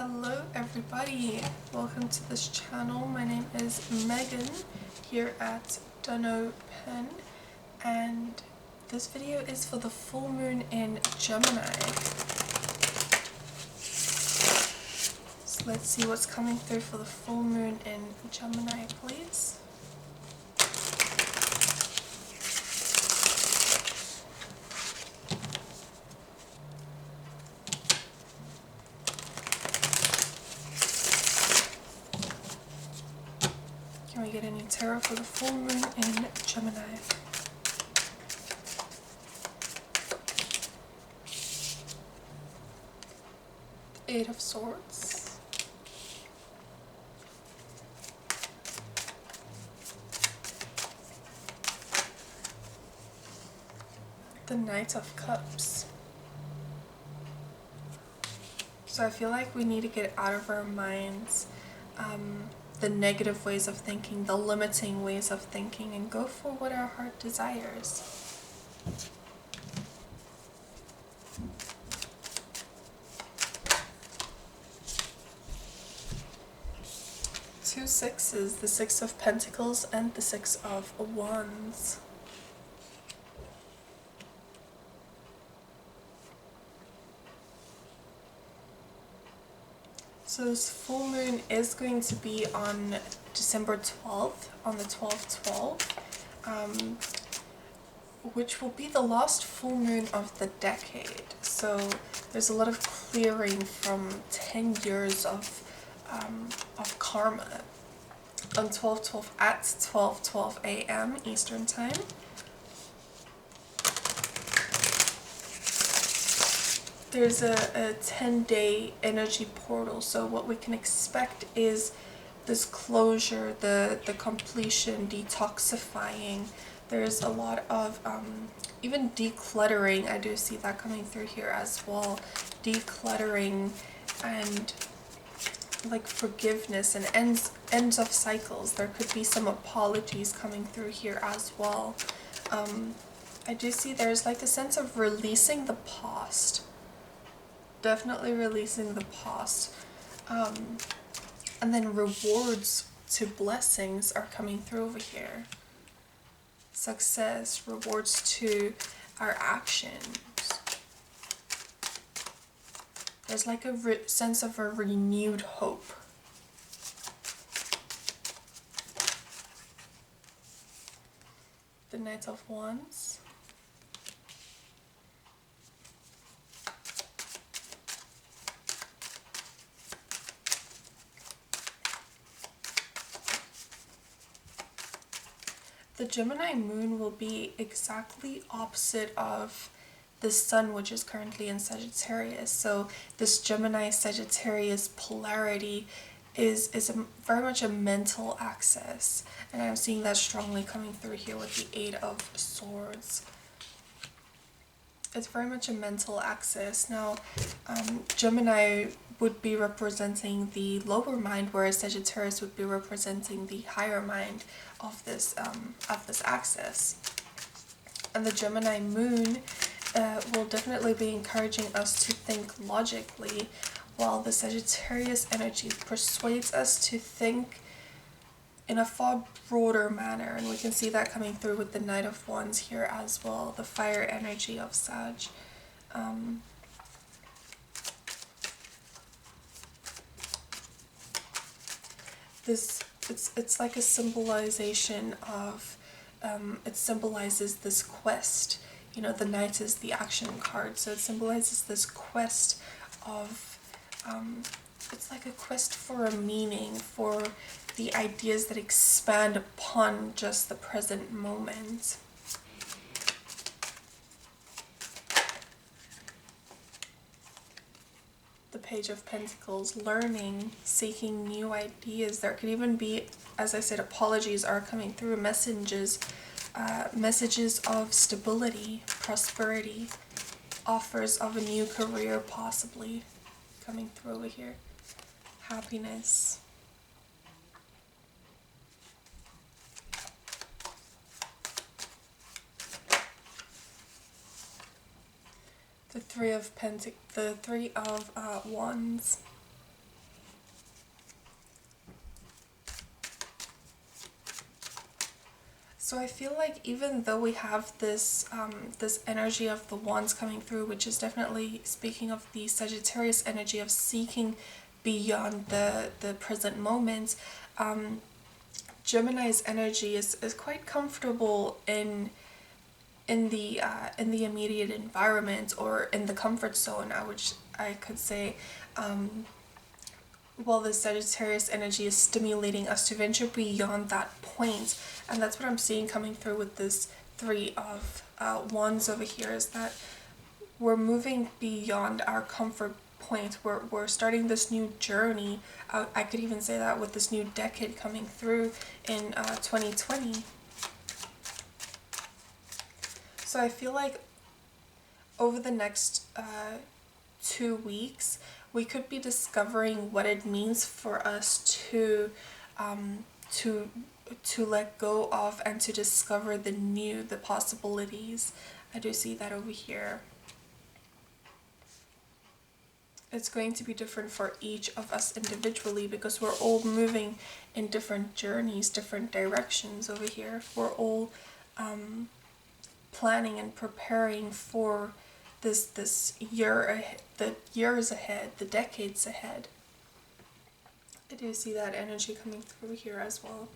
Hello everybody, welcome to this channel. My name is Megan here at Dunno Pen, and this video is for the full moon in Gemini. So let's see what's coming through for the full moon in Gemini, please. Can we get any tarot for the full moon in Gemini? The Eight of Swords. The Knight of Cups. So I feel like we need to get out of our minds the negative ways of thinking, the limiting ways of thinking, and go for what our heart desires. Two sixes, the Six of Pentacles and the Six of Wands. So this full moon is going to be on December 12th, on the 12/12, which will be the last full moon of the decade. So there's a lot of clearing from 10 years of karma on 12/12 at 12:12 a.m. Eastern Time. There's a 10-day energy portal, so what we can expect is this closure, the completion, detoxifying. There's a lot of even decluttering. I do see that coming through here as well. Decluttering and like forgiveness and ends of cycles. There could be some apologies coming through here as well. I do see there's like a sense of releasing the past. Definitely releasing the past. And then rewards to blessings are coming through over here. Success, rewards to our actions. There's like a sense of a renewed hope. The Knight of Wands. The Gemini moon will be exactly opposite of the sun, which is currently in Sagittarius. So this Gemini-Sagittarius polarity is very much a mental axis. And I'm seeing that strongly coming through here with the Eight of Swords. It's very much a mental axis. Now, Gemini would be representing the lower mind, whereas Sagittarius would be representing the higher mind of this axis. And the Gemini moon will definitely be encouraging us to think logically, while the Sagittarius energy persuades us to think in a far broader manner, and we can see that coming through with the Knight of Wands here as well, the fire energy of Sag. It's like a symbolization of, it symbolizes this quest. You know, the Knight is the action card, so it symbolizes this quest of, it's like a quest for a meaning, for the ideas that expand upon just the present moment. The Page of Pentacles, learning, seeking new ideas. There could even be, as I said, apologies are coming through, messages of stability, prosperity, offers of a new career possibly coming through over here. Happiness. The Three of Wands. So I feel like even though we have this energy of the wands coming through, which is definitely speaking of the Sagittarius energy of seeking beyond the present moment, Gemini's energy is quite comfortable in the immediate environment, or in the comfort zone, I could say. While the Sagittarius energy is stimulating us to venture beyond that point. And that's what I'm seeing coming through with this Three of Wands over here, is that we're moving beyond our comfort point. We're starting this new journey. I could even say that with this new decade coming through in 2020. So I feel like over the next 2 weeks, we could be discovering what it means for us to let go of and to discover the new, the possibilities. I do see that over here. It's going to be different for each of us individually, because we're all moving in different journeys, different directions over here. We're all planning and preparing for this year, the years ahead, the decades ahead. I do see that energy coming through here as well.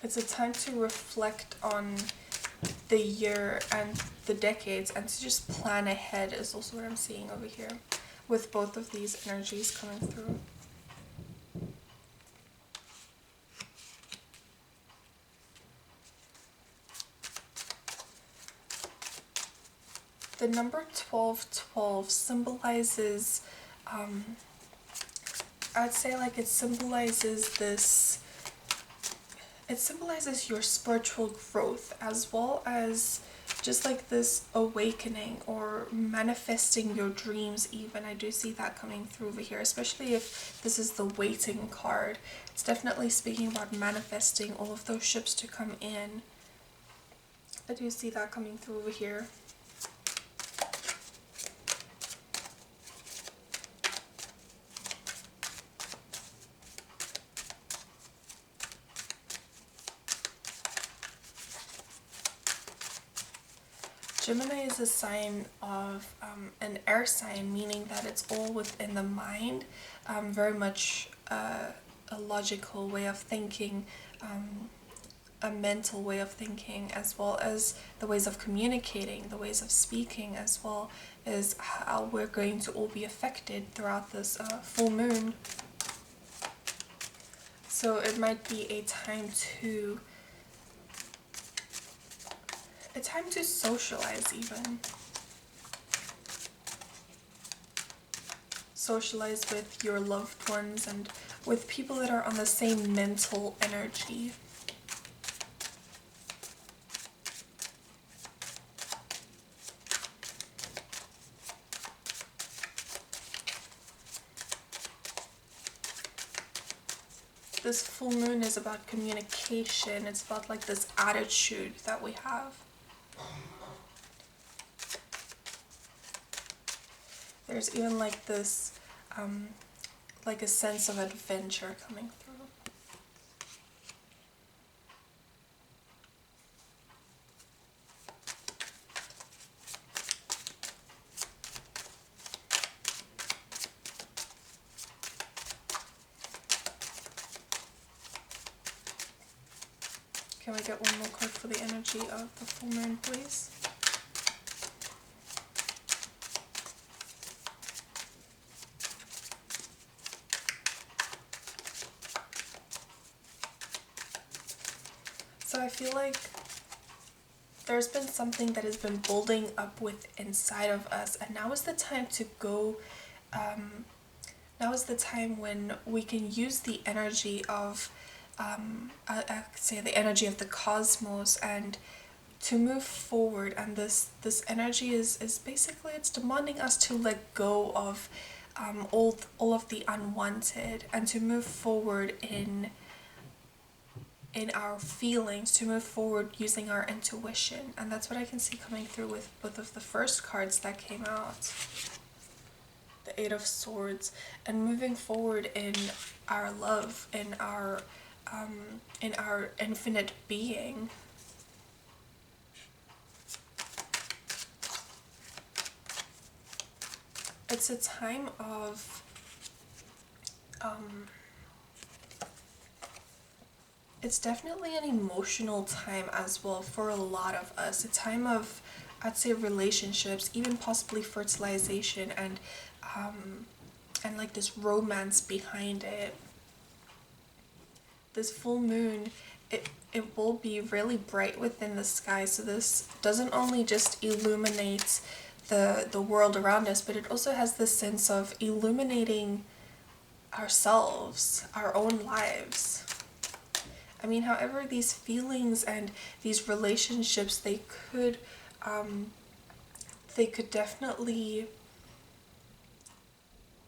It's a time to reflect on the year and the decades, and to just plan ahead is also what I'm seeing over here, with both of these energies coming through. The number 1212 symbolizes, I'd say like it symbolizes your spiritual growth, as well as just like this awakening or manifesting your dreams even. I do see that coming through over here, especially if this is the waiting card. It's definitely speaking about manifesting all of those ships to come in. I do see that coming through over here. Gemini is a sign of an air sign, meaning that it's all within the mind, very much a logical way of thinking, a mental way of thinking, as well as the ways of communicating, the ways of speaking, as well as how we're going to all be affected throughout this full moon. So it might be a time to socialize even. Socialize with your loved ones and with people that are on the same mental energy. This full moon is about communication. It's about like this attitude that we have. There's even like this, like a sense of adventure coming through. Can we get one more card for the energy of the full moon, please? So I feel like there's been something that has been building up with inside of us, and now is the time to go, now is the time when we can use the energy of, I could say the energy of the cosmos, and to move forward. And this energy is basically, it's demanding us to let go of all of the unwanted, and to move forward in in our feelings, to move forward using our intuition. And that's what I can see coming through with both of the first cards that came out. The Eight of Swords, and moving forward in our love, in our infinite being. It's a time of it's definitely an emotional time as well for a lot of us. A time of, I'd say, relationships, even possibly fertilization, and like this romance behind it. This full moon, it will be really bright within the sky, so this doesn't only just illuminate the world around us, but it also has this sense of illuminating ourselves, our own lives. I mean, however, these feelings and these relationships, they could definitely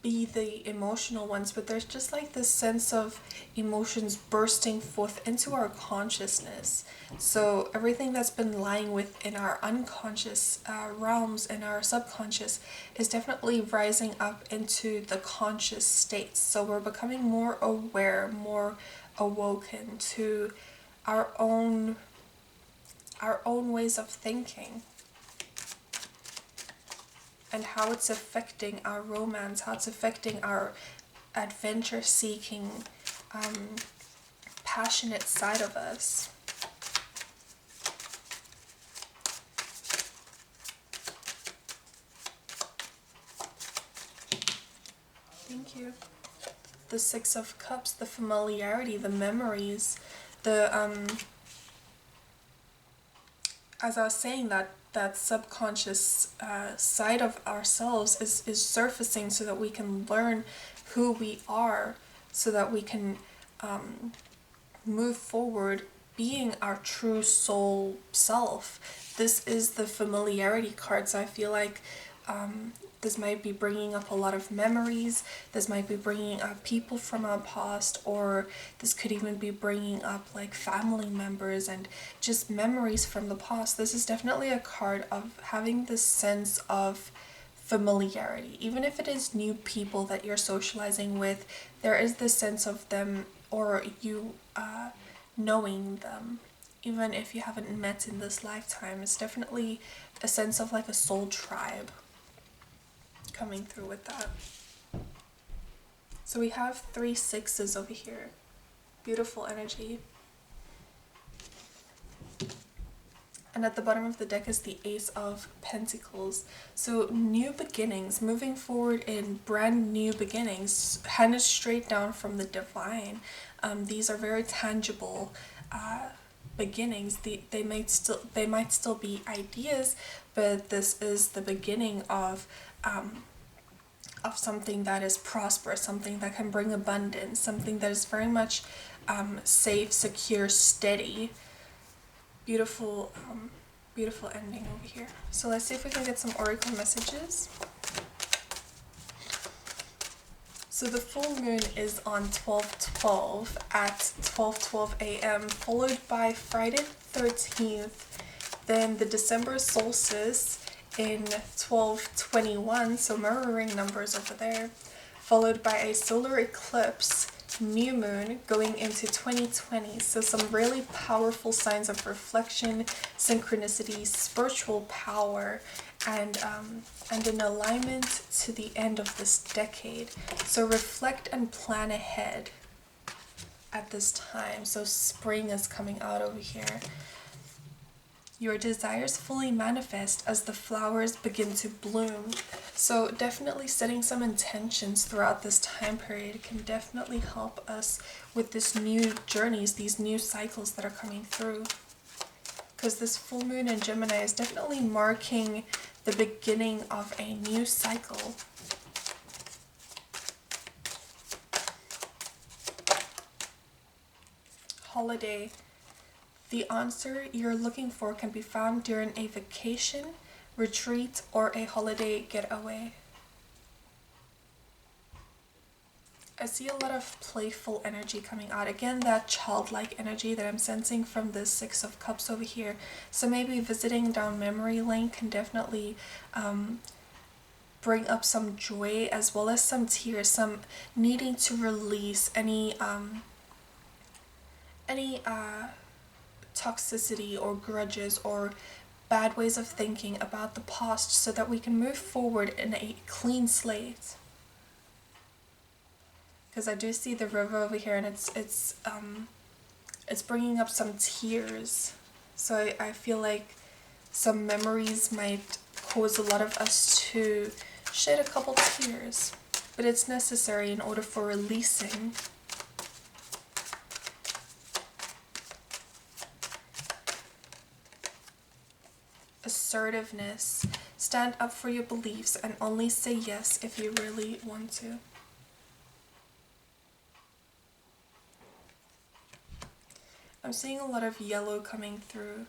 be the emotional ones, but there's just like this sense of emotions bursting forth into our consciousness. So everything that's been lying within our unconscious realms and our subconscious is definitely rising up into the conscious states. So we're becoming more aware, more awoken to our own ways of thinking, and how it's affecting our romance, how it's affecting our adventure-seeking, passionate side of us. Thank you. The Six of Cups, the familiarity, the memories, as I was saying, that subconscious side of ourselves is surfacing so that we can learn who we are, so that we can move forward being our true soul self. This is the familiarity card, so I feel like this might be bringing up a lot of memories. This might be bringing up people from our past, or this could even be bringing up like family members and just memories from the past. This is definitely a card of having this sense of familiarity. Even if it is new people that you're socializing with, there is this sense of them, or you knowing them. Even if you haven't met in this lifetime, it's definitely a sense of like a soul tribe coming through with that. So we have 3 sixes over here. Beautiful energy. And at the bottom of the deck is the Ace of Pentacles. So new beginnings, moving forward in brand new beginnings, handed straight down from the divine. These are very tangible beginnings. They might still be ideas, but this is the beginning of something that is prosperous, something that can bring abundance, something that is very much safe, secure, steady. Beautiful, beautiful ending over here. So let's see if we can get some oracle messages. So the full moon is on 12/12 at 12:12 a.m. followed by Friday 13th, then the December solstice in 12/21, so mirroring numbers over there, followed by a solar eclipse, new moon going into 2020. So some really powerful signs of reflection, synchronicity, spiritual power, and an alignment to the end of this decade. So reflect and plan ahead at this time. So spring is coming out over here. Your desires fully manifest as the flowers begin to bloom. So definitely setting some intentions throughout this time period can definitely help us with these new journeys, these new cycles that are coming through. Because this full moon in Gemini is definitely marking the beginning of a new cycle. Holiday. The answer you're looking for can be found during a vacation, retreat, or a holiday getaway. I see a lot of playful energy coming out. Again, that childlike energy that I'm sensing from the Six of Cups over here. So maybe visiting down memory lane can definitely bring up some joy as well as some tears, some needing to release any toxicity or grudges or bad ways of thinking about the past so that we can move forward in a clean slate. Because I do see the river over here, and it's bringing up some tears. So I feel like some memories might cause a lot of us to shed a couple tears, but it's necessary in order for releasing. Assertiveness. Stand up for your beliefs and only say yes if you really want to. I'm seeing a lot of yellow coming through.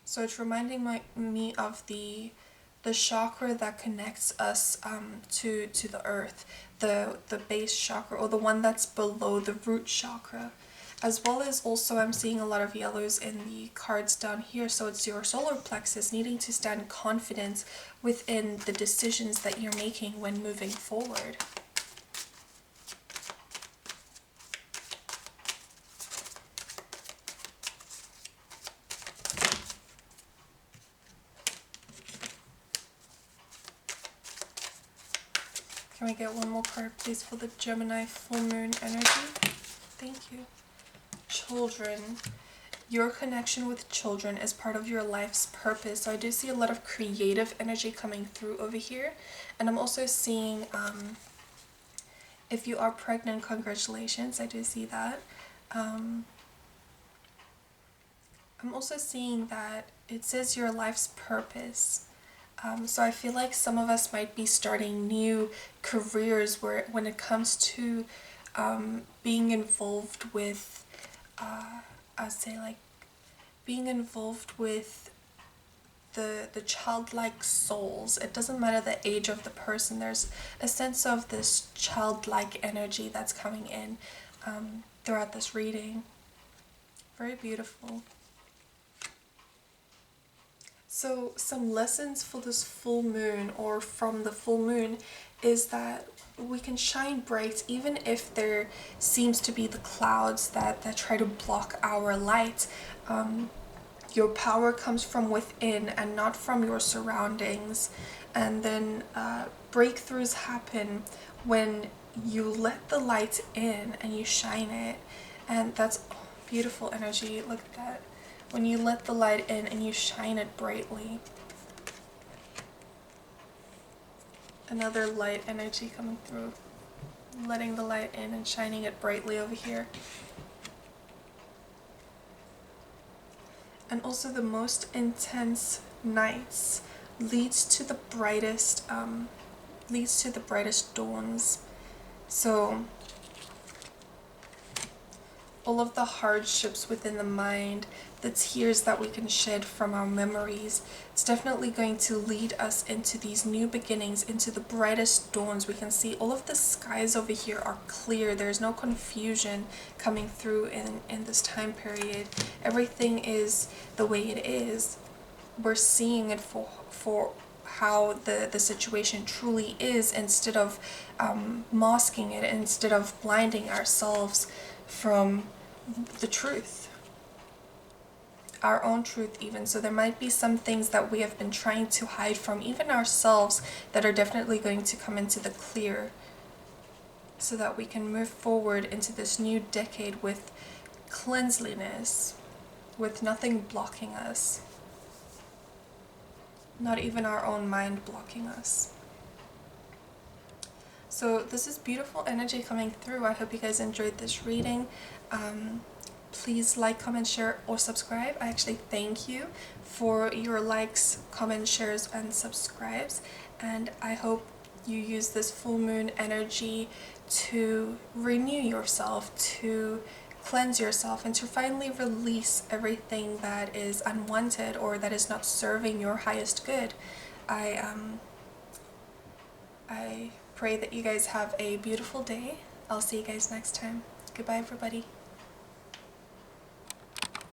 So it's reminding me of the chakra that connects us to the earth, the base chakra, or the one that's below the root chakra. As well as also I'm seeing a lot of yellows in the cards down here, so it's your solar plexus needing to stand confident within the decisions that you're making when moving forward. Can we get one more card, please, for the Gemini full moon energy? Thank you. Children. Your connection with children is part of your life's purpose. So I do see a lot of creative energy coming through over here. And I'm also seeing, if you are pregnant, congratulations. I do see that. I'm also seeing that it says your life's purpose. So I feel like some of us might be starting new careers when it comes to being involved with, I'd say like being involved with the childlike souls. It doesn't matter the age of the person. There's a sense of this childlike energy that's coming in throughout this reading. Very beautiful. So some lessons for this full moon, or from the full moon, is that we can shine bright even if there seems to be the clouds that try to block our light. Your power comes from within and not from your surroundings. And then breakthroughs happen when you let the light in and you shine it. And that's beautiful energy. Look at that. When you let the light in and you shine it brightly. Another light energy coming through. Letting the light in and shining it brightly over here. And also the most intense nights leads to the brightest dawns. So all of the hardships within the mind, the tears that we can shed from our memories, it's definitely going to lead us into these new beginnings, into the brightest dawns. We can see all of the skies over here are clear. There's no confusion coming through in this time period. Everything is the way it is. We're seeing it for how the situation truly is, instead of masking it, instead of blinding ourselves from the truth, our own truth even. So there might be some things that we have been trying to hide from even ourselves that are definitely going to come into the clear, so that we can move forward into this new decade with cleanliness, with nothing blocking us, not even our own mind blocking us. So this is beautiful energy coming through. I hope you guys enjoyed this reading. Please like, comment, share, or subscribe. I actually thank you for your likes, comments, shares, and subscribes. And I hope you use this full moon energy to renew yourself, to cleanse yourself, and to finally release everything that is unwanted or that is not serving your highest good. I pray that you guys have a beautiful day. I'll see you guys next time. Goodbye, everybody.